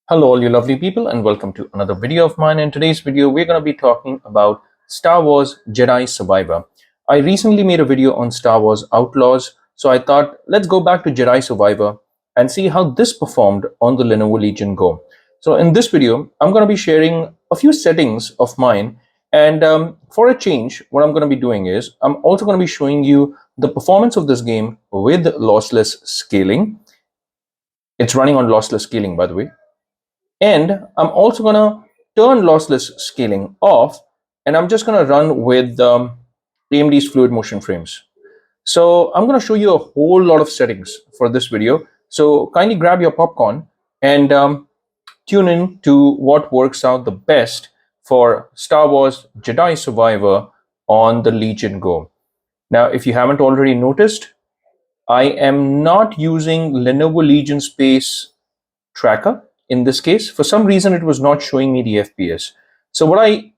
Hello all you lovely people and welcome to another video of mine. In today's video we're going to be talking about Star Wars Jedi Survivor. I recently made a video on Star Wars Outlaws, so I thought let's go back to Jedi Survivor and see how this performed on the Lenovo Legion Go. So in this video I'm going to be sharing a few settings of mine, and for a change what I'm going to be doing is I'm also going to be showing you the performance of this game with lossless scaling. It's running on lossless scaling, by the way. And I'm also going to turn lossless scaling off, and I'm just going to run with AMD's fluid motion frames. So I'm going to show you a whole lot of settings for this video. So kindly grab your popcorn and tune in to what works out the best for Star Wars Jedi Survivor on the Legion Go. Now, if you haven't already noticed, I am not using Lenovo Legion Space Tracker. In this case, for some reason, it was not showing me the FPS. So what I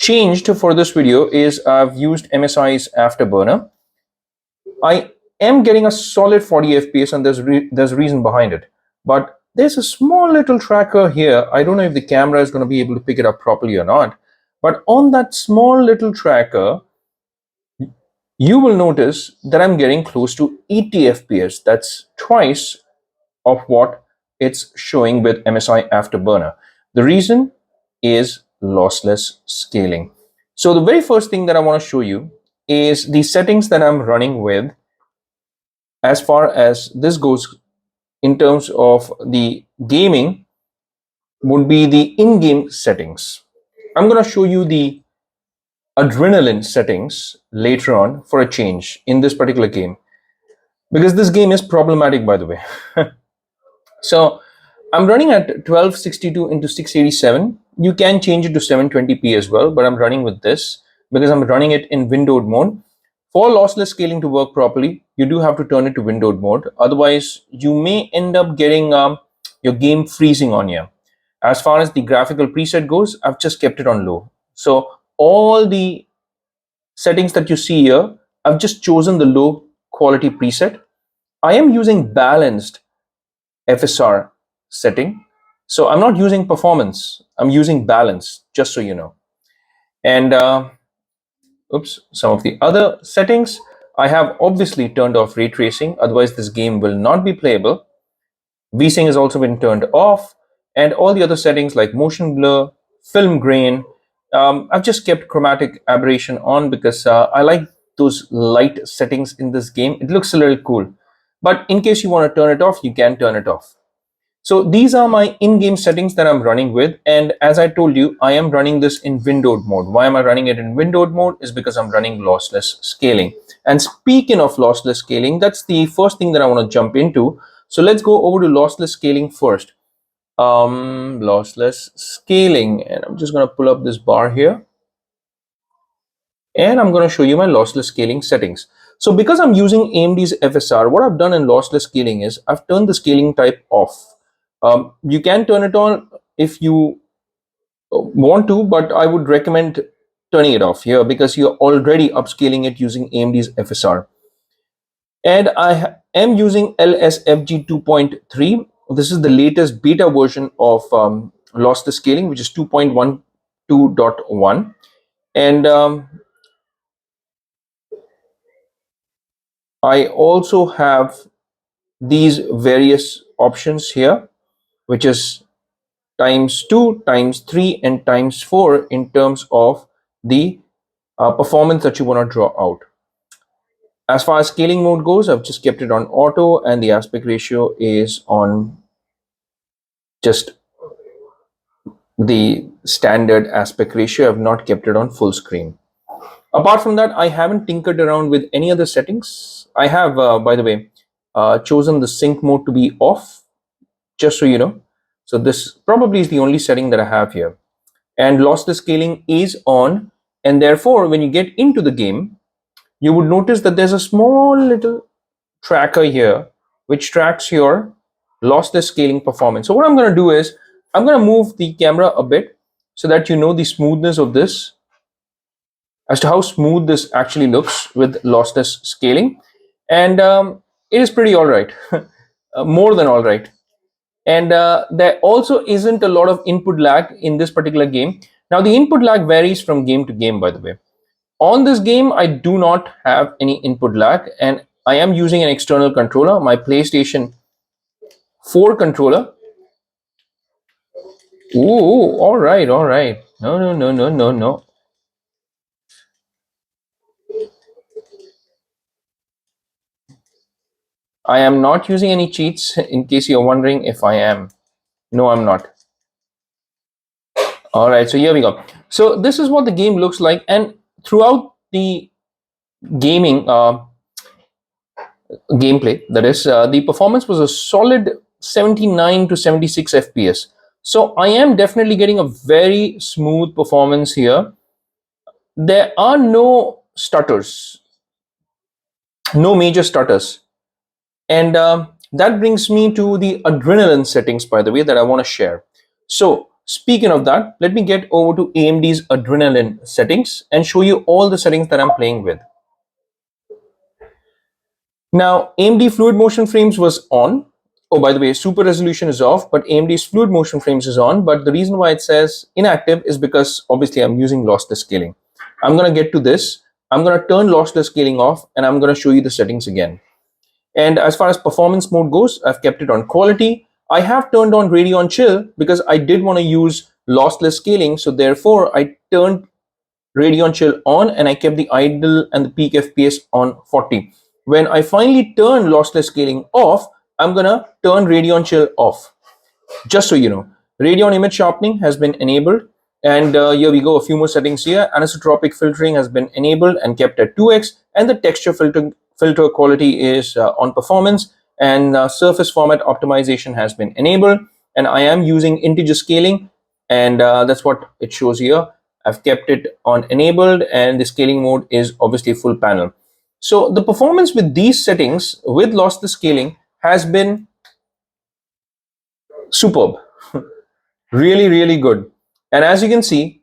changed for this video is I've used MSI's Afterburner. I am getting a solid 40 FPS, and there's a reason behind it. But there's a small little tracker here. I don't know if the camera is going to be able to pick it up properly or not. But on that small little tracker, you will notice that I'm getting close to 80 FPS. That's twice of what it's showing with MSI Afterburner. The reason is lossless scaling. So the very first thing that I want to show you is the settings that I'm running with as far as this goes in terms of the gaming would be the in-game settings. I'm going to show you the adrenaline settings later on for a change in this particular game, because this game is problematic, by the way. So I'm running at 1262 into 687. You can change it to 720p as well, but I'm running with this because I'm running it in windowed mode. For lossless scaling to work properly, you do have to turn it to windowed mode. Otherwise, you may end up getting your game freezing on you. As far as the graphical preset goes, I've just kept it on low. So all the settings that you see here, I've just chosen the low quality preset. I am using balanced FSR setting. So I'm not using performance, I'm using balance, just so you know. And some of the other settings, I have obviously turned off ray tracing, otherwise this game will not be playable. VSync has also been turned off, and all the other settings like motion blur, film grain, I've just kept chromatic aberration on because I like those light settings in this game. It looks a little cool. But in case you want to turn it off, you can turn it off. So these are my in-game settings that I'm running with. And as I told you, I am running this in windowed mode. Why am I running it in windowed mode? Is because I'm running lossless scaling. And speaking of lossless scaling, that's the first thing that I want to jump into. So let's go over to lossless scaling first. Lossless scaling. And I'm just going to pull up this bar here. And I'm going to show you my lossless scaling settings. So because I'm using AMD's FSR, what I've done in lossless scaling is I've turned the scaling type off. You can turn it on if you want to, but I would recommend turning it off here because you're already upscaling it using AMD's FSR. And I am using LSFG 2.3. This is the latest beta version of lossless scaling, which is 2.12.1. And I also have these various options here, which is ×2, ×3, and ×4 in terms of the performance that you want to draw out. As far as scaling mode goes, I've just kept it on auto, and the aspect ratio is on just the standard aspect ratio. I've not kept it on full screen. Apart from that, I haven't tinkered around with any other settings. I have, by the way, chosen the sync mode to be off, just so you know. So this probably is the only setting that I have here. And lossless scaling is on, and therefore when you get into the game, you would notice that there's a small little tracker here which tracks your lossless scaling performance. So what I'm going to do is I'm going to move the camera a bit so that you know the smoothness of this, as to how smooth this actually looks with lossless scaling. And it is pretty all right, more than all right. And there also isn't a lot of input lag in this particular game. Now the input lag varies from game to game, by the way. On this game, I do not have any input lag, and I am using an external controller, my PlayStation 4 controller. Ooh, all right, all right. No, no, no, no, no, no. I am not using any cheats, in case you're wondering if I am. No, I'm not. All right, so here we go. So this is what the game looks like, and throughout the gaming gameplay, that is, the performance was a solid 79 to 76 FPS. So I am definitely getting a very smooth performance here. There are no stutters, no major stutters. And that brings me to the adrenaline settings, by the way, that I want to share. So speaking of that, let me get over to AMD's adrenaline settings and show you all the settings that I'm playing with. Now, AMD fluid motion frames was on. Oh, by the way, super resolution is off, but AMD's fluid motion frames is on. But the reason why it says inactive is because obviously I'm using lossless scaling. I'm going to get to this. I'm going to turn lossless scaling off, and I'm going to show you the settings again. And as far as performance mode goes, I've kept it on quality. I have turned on Radeon Chill because I did want to use lossless scaling. So therefore, I turned Radeon Chill on and I kept the idle and the peak FPS on 40. When I finally turn lossless scaling off, I'm gonna turn Radeon Chill off. Just so you know, Radeon image sharpening has been enabled. And here we go, a few more settings here. Anisotropic filtering has been enabled and kept at 2x. And the texture filter quality is on performance. And surface format optimization has been enabled. And I am using integer scaling. And that's what it shows here. I've kept it on enabled, and the scaling mode is obviously full panel. So the performance with these settings with lossless scaling has been superb. Really, really good. And as you can see,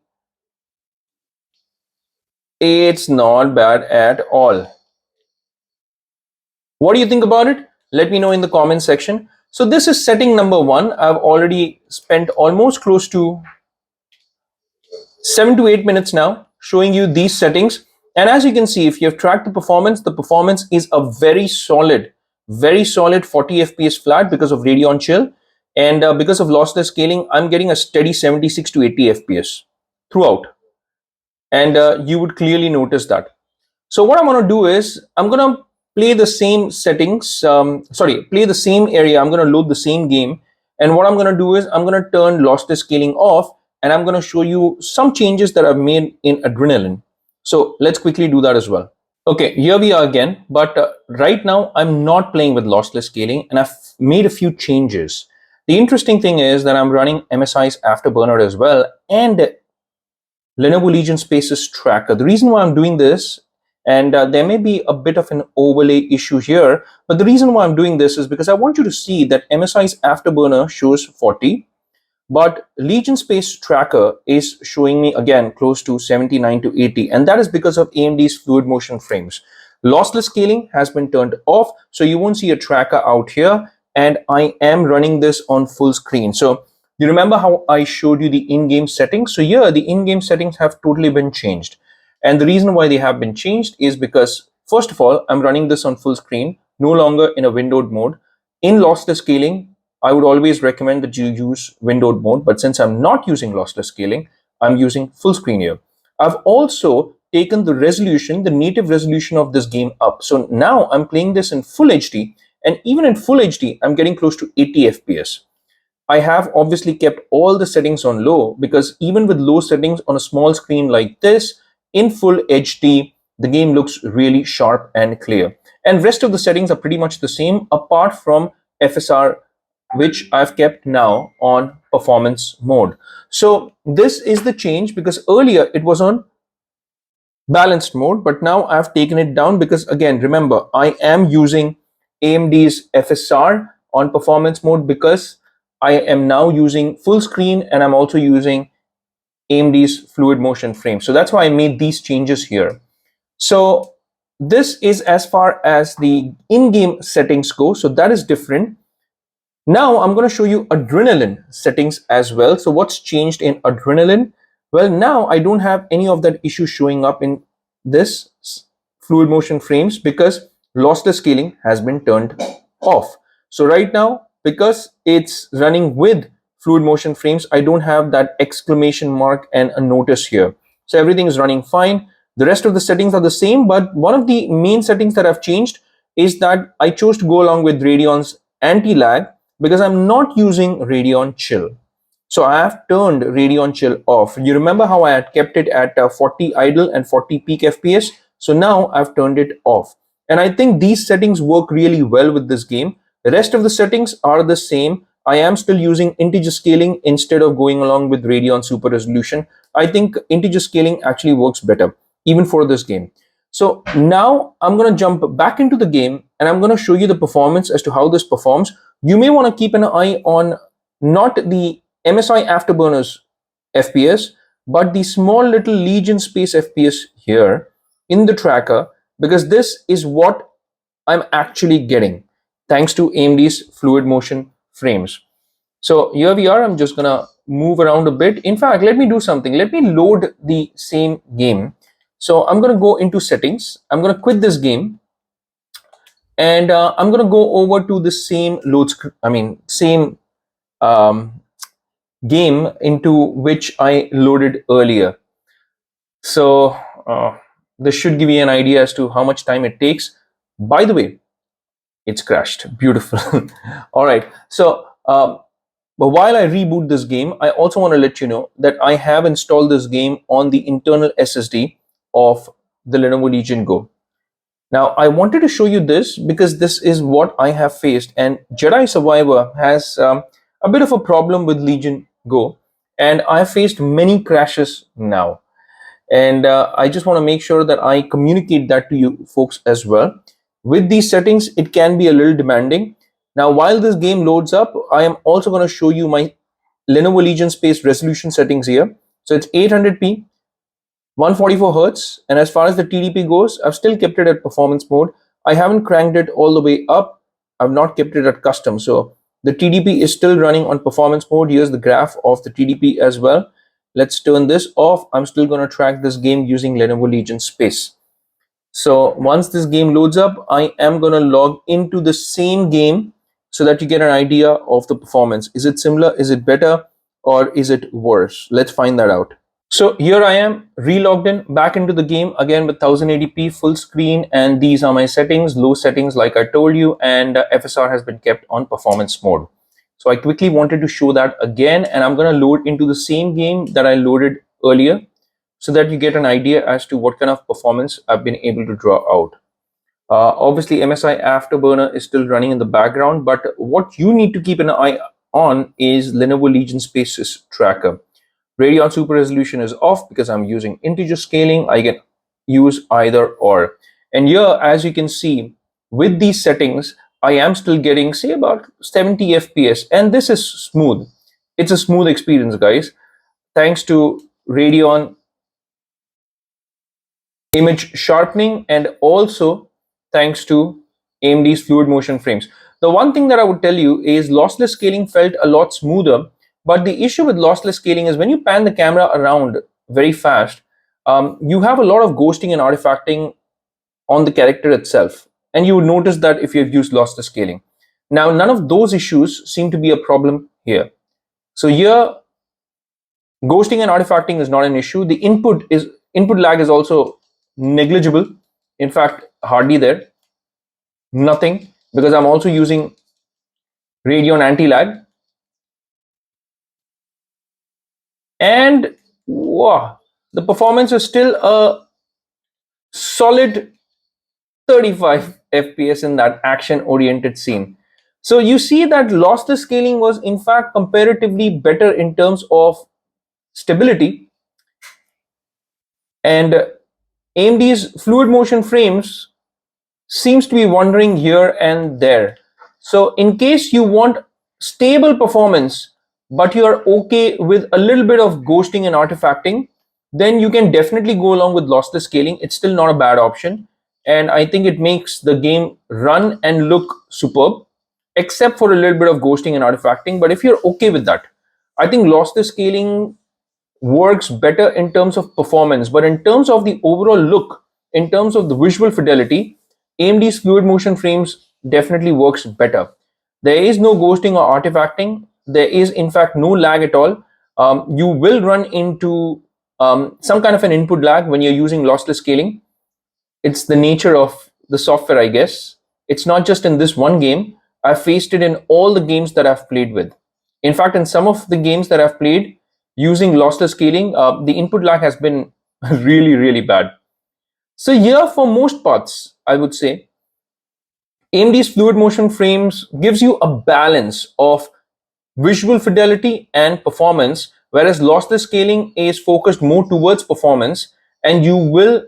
it's not bad at all. What do you think about it? Let me know in the comment section. So this is setting number 1. I've already spent almost close to 7 to 8 minutes now showing you these settings. And as you can see, if you have tracked the performance is a very solid 40 FPS flat because of Radeon Chill. And because of lossless scaling, I'm getting a steady 76 to 80 FPS throughout. And you would clearly notice that. So what I'm going to do is I'm going to play the same settings, play the same area. I'm going to load the same game. And what I'm going to do is I'm going to turn lossless scaling off, and I'm going to show you some changes that I've made in Adrenaline. So let's quickly do that as well. Okay, here we are again, but right now I'm not playing with lossless scaling, and I've made a few changes. The interesting thing is that I'm running MSI's Afterburner as well, and Lenovo Legion Spaces Tracker. The reason why I'm doing this, and there may be a bit of an overlay issue here, but the reason why I'm doing this is because I want you to see that MSI's Afterburner shows 40, but Legion Space Tracker is showing me again close to 79 to 80, and that is because of AMD's fluid motion frames. Lossless scaling has been turned off, so you won't see a tracker out here, and I am running this on full screen. So you remember how I showed you the in-game settings? So here the in-game settings have totally been changed. And the reason why they have been changed is because, first of all, I'm running this on full screen, no longer in a windowed mode. In lossless scaling, I would always recommend that you use windowed mode, but since I'm not using lossless scaling, I'm using full screen here. I've also taken the resolution, the native resolution of this game up. So now I'm playing this in full HD, and even in full HD, I'm getting close to 80 FPS. I have obviously kept all the settings on low because even with low settings on a small screen like this, in full HD, the game looks really sharp and clear. And rest of the settings are pretty much the same apart from FSR, which I've kept now on performance mode. So this is the change because earlier it was on balanced mode, but now I've taken it down because, again, remember, I am using AMD's FSR on performance mode because I am now using full screen, and I'm also using AMD's fluid motion frame. So that's why I made these changes here. So this is as far as the in-game settings go. So that is different. Now I'm going to show you adrenaline settings as well. So what's changed in adrenaline? Well, now I don't have any of that issue showing up in this fluid motion frames because lossless scaling has been turned off. So right now, because it's running with fluid motion frames, I don't have that exclamation mark and a notice here. So everything is running fine. The rest of the settings are the same, but one of the main settings that I've changed is that I chose to go along with Radeon's anti-lag because I'm not using Radeon Chill. So I have turned Radeon Chill off. You remember how I had kept it at 40 idle and 40 peak FPS? So now I've turned it off. And I think these settings work really well with this game. The rest of the settings are the same. I am still using integer scaling instead of going along with Radeon Super Resolution. I think integer scaling actually works better, even for this game. So now I'm going to jump back into the game and I'm going to show you the performance as to how this performs. You may want to keep an eye on not the MSI Afterburners FPS, but the small little Legion Space FPS here in the tracker, because this is what I'm actually getting thanks to AMD's fluid motion frames. So here we are. I'm just gonna move around a bit. In fact, let me do something. Let me load the same game. So I'm gonna go into settings. I'm gonna quit this game, and I'm gonna go over to the same same um, game into which I loaded earlier. So this should give you an idea as to how much time it takes. By the way, it's crashed. Beautiful. All right. So but while I reboot this game, I also want to let you know that I have installed this game on the internal SSD of the Lenovo Legion Go. Now, I wanted to show you this because this is what I have faced, and Jedi Survivor has a bit of a problem with Legion Go, and I have faced many crashes now. And I just want to make sure that I communicate that to you folks as well. With these settings, it can be a little demanding. Now, while this game loads up, I am also going to show you my Lenovo Legion Space resolution settings here. So it's 800p, 144 hertz, and as far as the TDP goes, I've still kept it at performance mode. I haven't cranked it all the way up. I've not kept it at custom. So the TDP is still running on performance mode. Here's the graph of the TDP as well. Let's turn this off. I'm still going to track this game using Lenovo Legion Space. So once this game loads up, I am going to log into the same game so that you get an idea of the performance. Is it similar? Is it better? Or is it worse? Let's find that out. So here I am relogged in back into the game again with 1080p full screen, and these are my settings, low settings like I told you, and FSR has been kept on performance mode. So I quickly wanted to show that again, and I'm going to load into the same game that I loaded earlier so that you get an idea as to what kind of performance I've been able to draw out. Obviously, MSI Afterburner is still running in the background, but what you need to keep an eye on is Lenovo Legion Spaces tracker. Radeon Super Resolution is off because I'm using integer scaling. I can use either or. And here, as you can see, with these settings, I am still getting, say, about 70 FPS. And this is smooth. It's a smooth experience, guys. Thanks to Radeon image sharpening and also thanks to AMD's fluid motion frames. The one thing that I would tell you is lossless scaling felt a lot smoother. But the issue with lossless scaling is when you pan the camera around very fast, you have a lot of ghosting and artifacting on the character itself. And you would notice that if you've used lossless scaling. Now, none of those issues seem to be a problem here. So here, ghosting and artifacting is not an issue. The input lag is also negligible. In fact, hardly there. Nothing, because I'm also using Radeon anti-lag. And wow, the performance is still a solid 35 FPS in that action-oriented scene. So you see that lossless scaling was in fact comparatively better in terms of stability, and AMD's fluid motion frames seems to be wandering here and there. So in case you want stable performance, but you are okay with a little bit of ghosting and artifacting, then you can definitely go along with lossless scaling. It's still not a bad option. And I think it makes the game run and look superb. except for a little bit of ghosting and artifacting. But if you're okay with that, I think lossless scaling works better in terms of performance, but in terms of the overall look, in terms of the visual fidelity, AMD's fluid motion frames definitely works better. There is no ghosting or artifacting. There is in fact no lag at all. You will run into some kind of an input lag when you're using lossless scaling. It's the nature of the software, I guess. It's not just in this one game. I've faced it in all the games that I've played with. In fact, in some of the games that I've played using lossless scaling, the input lag has been really, really bad. So here, for most parts, I would say AMD's fluid motion frames gives you a balance of visual fidelity and performance, whereas lossless scaling is focused more towards performance, and you will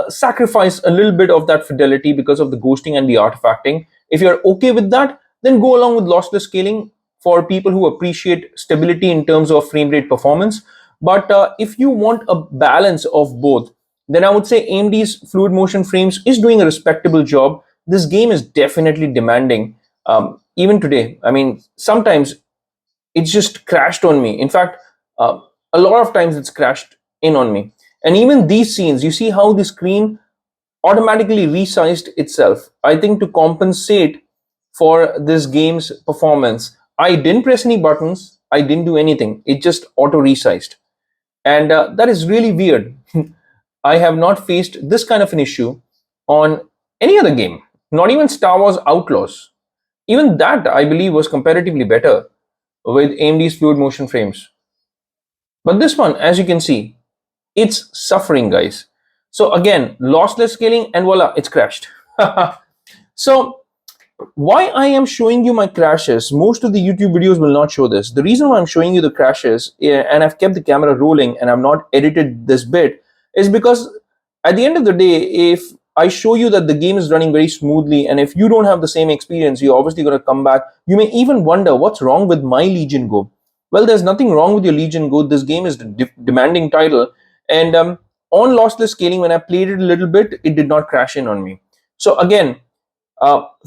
sacrifice a little bit of that fidelity because of the ghosting and the artifacting. If you're okay with that, then go along with lossless scaling for people who appreciate stability in terms of frame rate performance. But if you want a balance of both, then I would say AMD's fluid motion frames is doing a respectable job. This game is definitely demanding. Even today, I mean, sometimes it's just crashed on me. In fact, a lot of times it's crashed in on me. And even these scenes, you see how the screen automatically resized itself. I think to compensate for this game's performance, I didn't press any buttons, I didn't do anything. It just auto resized. And that is really weird. I have not faced this kind of an issue on any other game, not even Star Wars Outlaws. Even that, I believe, was comparatively better with AMD's fluid motion frames. But this one, as you can see, it's suffering, guys. So again, lossless scaling, and voila, it's crashed. So why I am showing you my crashes, most of the YouTube videos will not show this. The reason why I'm showing you the crashes, and I've kept the camera rolling and I've not edited this bit, is because at the end of the day, if I show you that the game is running very smoothly, and if you don't have the same experience, you're obviously going to come back. You may even wonder what's wrong with my Legion Go. Well, there's nothing wrong with your Legion Go. This game is a demanding title, and on lossless scaling, when I played it a little bit, it did not crash in on me. So again,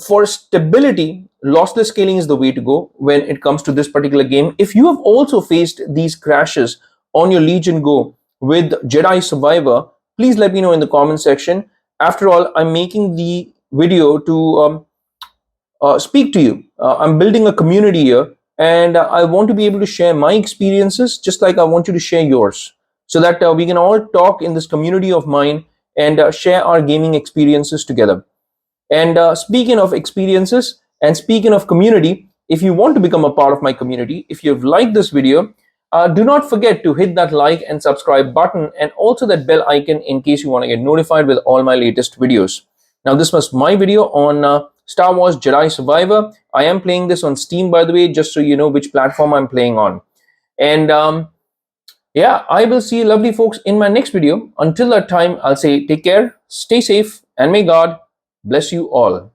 for stability, lossless scaling is the way to go when it comes to this particular game. If you have also faced these crashes on your Legion Go with Jedi Survivor, please let me know in the comment section. After all, I'm making the video to speak to you. I'm building a community here, and I want to be able to share my experiences just like I want you to share yours, so that we can all talk in this community of mine and share our gaming experiences together. And speaking of experiences and speaking of community, if you want to become a part of my community, if you've liked this video, do not forget to hit that like and subscribe button, and also that bell icon in case you want to get notified with all my latest videos. Now, this was my video on Star Wars Jedi Survivor. I am playing this on Steam, by the way, just so you know which platform I'm playing on. And yeah, I will see you lovely folks in my next video. Until that time, I'll say take care, stay safe, and may God bless you all.